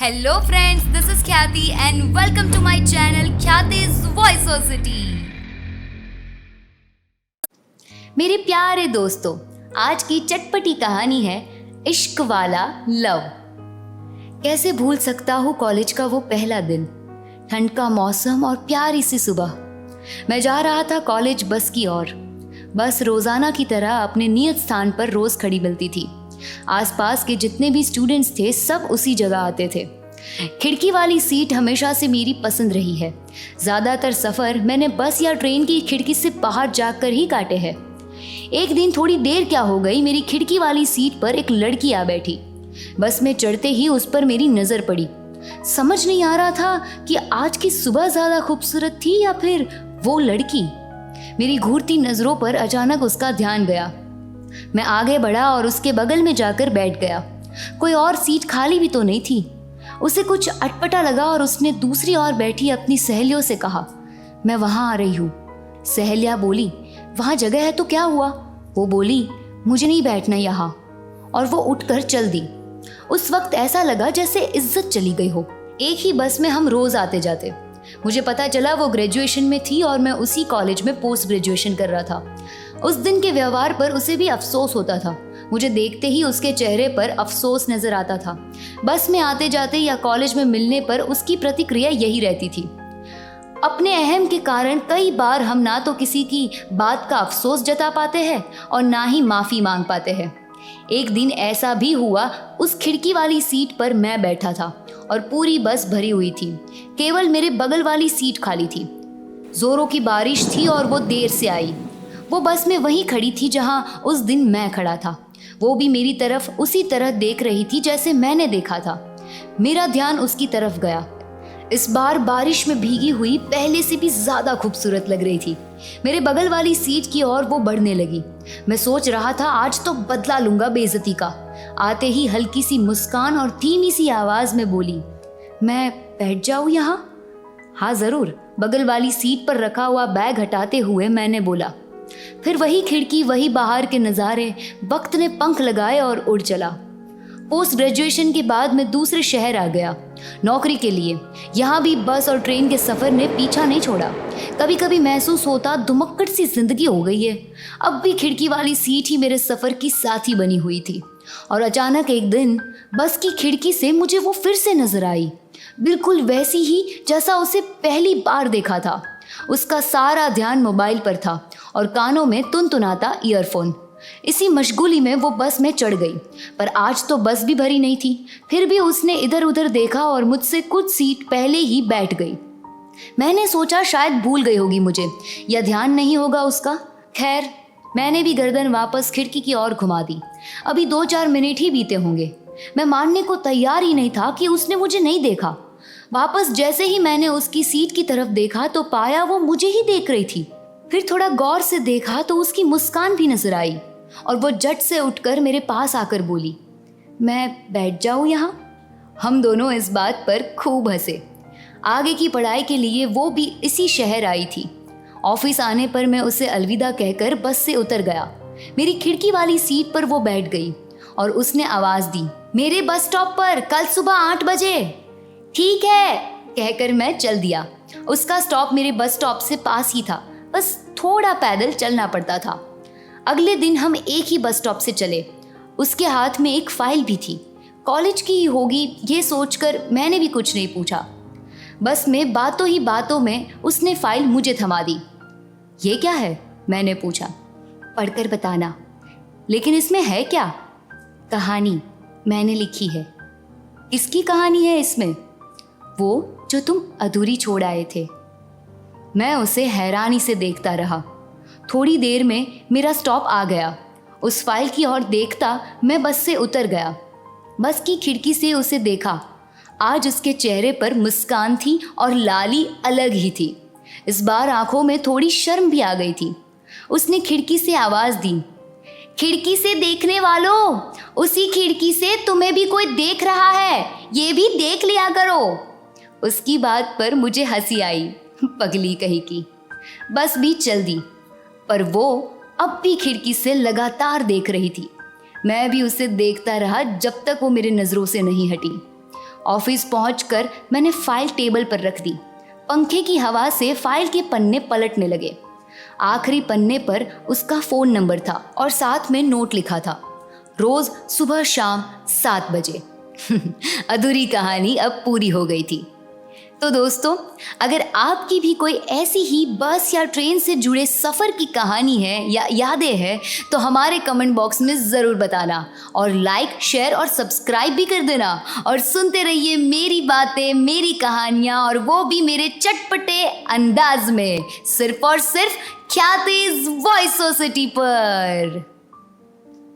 Hello friends, this is Khyati and welcome to my channel Khyati's Voiceosity। मेरे प्यारे दोस्तों, आज की चटपटी कहानी है इश्क वाला लव। कैसे भूल सकता हूँ कॉलेज का वो पहला दिन, ठंड का मौसम और प्यारी सी सुबह। मैं जा रहा था कॉलेज बस की ओर। बस रोजाना की तरह अपने नियत स्थान पर रोज खड़ी मिलती थी। आसपास के जितने भी स्टूडेंट्स थे सब उसी जगह आते थे। खिड़की वाली सीट हमेशा से मेरी पसंद रही है। ज़्यादातर सफ़र मैंने बस या ट्रेन की खिड़की से बाहर जाकर ही काटे हैं। एक दिन थोड़ी देर क्या हो गई, मेरी खिड़की वाली सीट पर एक लड़की आ बैठी। बस में चढ़ते ही उस पर मेरी नज़र पड़ी। समझ नहीं आ रहा था कि आज की सुबह ज़्यादा खूबसूरत थी या फिर वो लड़की। मेरी घूरती नज़रों पर अचानक उसका ध्यान गया। मैं आगे बढ़ा और उसके बगल में जाकर बैठ गया। कोई और सीट खाली भी तो नहीं थी। उसे कुछ अटपटा लगा और उसने दूसरी ओर बैठी अपनी सहेलियों से कहा, मैं वहाँ आ रही हूँ। सहेलियाँ बोली, वहाँ जगह है तो क्या हुआ? वो बोली, मुझे नहीं बैठना यहाँ, और वो उठकर चल दी। उस वक्त ऐसा लगा जैसे इज्जत चली गई हो। एक ही बस में हम रोज आते जाते। मुझे पता चला वो ग्रेजुएशन में थी और मैं उसी कॉलेज में पोस्ट ग्रेजुएशन कर रहा था। उस दिन के व्यवहार पर उसे भी अफसोस होता था। मुझे देखते ही उसके चेहरे पर अफसोस नजर आता था। बस में आते जाते या कॉलेज में मिलने पर उसकी प्रतिक्रिया यही रहती थी। अपने अहम के कारण कई बार हम ना तो किसी की बात का अफसोस जता पाते हैं और ना ही माफ़ी मांग पाते हैं। एक दिन ऐसा भी हुआ। उस खिड़की वाली सीट पर मैं बैठा था और पूरी बस भरी हुई थी। केवल मेरे बगल वाली सीट खाली थी। जोरों की बारिश थी और वो देर से आई। वो बस में वहीं खड़ी थी जहां उस दिन मैं खड़ा था। वो भी मेरी तरफ उसी तरह देख रही थी जैसे मैंने देखा था। मेरा ध्यान उसकी तरफ गया। इस बार बारिश में भीगी हुई पहले से भी ज़्यादा खूबसूरत लग रही थी। मेरे बगल वाली सीट की ओर वो बढ़ने लगी। मैं सोच रहा था आज तो बदला लूंगा बेइज्जती का। आते ही हल्की सी मुस्कान और धीमी सी आवाज़ में बोली, मैं बैठ जाऊँ यहाँ? हाँ ज़रूर। बगल वाली सीट पर रखा हुआ बैग हटाते हुए मैंने बोला। फिर वही खिड़की, वही बाहर के नज़ारे। वक्त ने पंख लगाए और उड़ चला। पोस्ट ग्रेजुएशन के बाद मैं दूसरे शहर आ गया नौकरी के लिए। यहाँ भी बस और ट्रेन के सफ़र ने पीछा नहीं छोड़ा। कभी कभी महसूस होता दुमक्कड़ सी जिंदगी हो गई है। अब भी खिड़की वाली सीट ही मेरे सफ़र की साथी बनी हुई थी। और अचानक एक दिन बस की खिड़की से मुझे वो फिर से नजर आई, बिल्कुल वैसी ही जैसा उसे पहली बार देखा था। उसका सारा ध्यान मोबाइल पर था और कानों में तुनतुनाता ईयरफोन। इसी मशगूली में वो बस में चढ़ गई। पर आज तो बस भी भरी नहीं थी। फिर भी उसने इधर उधर देखा और मुझसे कुछ सीट पहले ही बैठ गई। मैंने सोचा शायद भूल गई होगी मुझे या ध्यान नहीं होगा उसका। खैर, मैंने भी गर्दन वापस खिड़की की ओर घुमा दी। अभी 2-4 मिनट ही बीते होंगे। मैं मानने को तैयार ही नहीं था कि उसने मुझे नहीं देखा। वापस जैसे ही मैंने उसकी सीट की तरफ देखा तो पाया वो मुझे ही देख रही थी। फिर थोड़ा गौर से देखा तो उसकी मुस्कान भी नजर आई और वो झट से उठकर मेरे पास आकर बोली, मैं बैठ जाऊँ यहाँ? हम दोनों इस बात पर खूब हंसे। आगे की पढ़ाई के लिए वो भी इसी शहर आई थी। ऑफिस आने पर मैं उसे अलविदा कहकर बस से उतर गया। मेरी खिड़की वाली सीट पर वो बैठ गई और उसने आवाज़ दी, मेरे बस स्टॉप पर कल सुबह 8 बजे। ठीक है कहकर मैं चल दिया। उसका स्टॉप मेरे बस स्टॉप से पास ही था, बस थोड़ा पैदल चलना पड़ता था। अगले दिन हम एक ही बस स्टॉप से चले। उसके हाथ में एक फाइल भी थी। कॉलेज की ही होगी ये सोचकर मैंने भी कुछ नहीं पूछा। बस में बातों ही बातों में उसने फाइल मुझे थमा दी। ये क्या है? मैंने पूछा। पढ़कर बताना। लेकिन इसमें है क्या? कहानी मैंने लिखी है। किसकी कहानी है इसमें? वो जो तुम अधूरी छोड़ आए थे। मैं उसे हैरानी से देखता रहा। थोड़ी देर में मेरा स्टॉप आ गया। उस फाइल की ओर देखता मैं बस से उतर गया। बस की खिड़की से उसे देखा। आज उसके चेहरे पर मुस्कान थी और लाली अलग ही थी। इस बार आंखों में थोड़ी शर्म भी आ गई थी। उसने खिड़की से आवाज़ दी, खिड़की से देखने वालों, उसी खिड़की से तुम्हें भी कोई देख रहा है, ये भी देख लिया करो। उसकी बात पर मुझे हंसी आई। पगली कहीं की। बस भी चल दी, पर वो अब भी खिड़की से लगातार देख रही थी। मैं भी उसे देखता रहा जब तक वो मेरे नज़रों से नहीं हटी। ऑफिस पहुंचकर मैंने फाइल टेबल पर रख दी। पंखे की हवा से फाइल के पन्ने पलटने लगे। आखिरी पन्ने पर उसका फ़ोन नंबर था और साथ में नोट लिखा था, रोज़ सुबह शाम 7 बजे। अधूरी कहानी अब पूरी हो गई थी। तो दोस्तों, अगर आपकी भी कोई ऐसी ही बस या ट्रेन से जुड़े सफ़र की कहानी है या यादें हैं तो हमारे कमेंट बॉक्स में ज़रूर बताना और लाइक, शेयर और सब्सक्राइब भी कर देना। और सुनते रहिए मेरी बातें, मेरी कहानियाँ, और वो भी मेरे चटपटे अंदाज में, सिर्फ और सिर्फ ख्यातिज वॉइस सोसाइटी पर।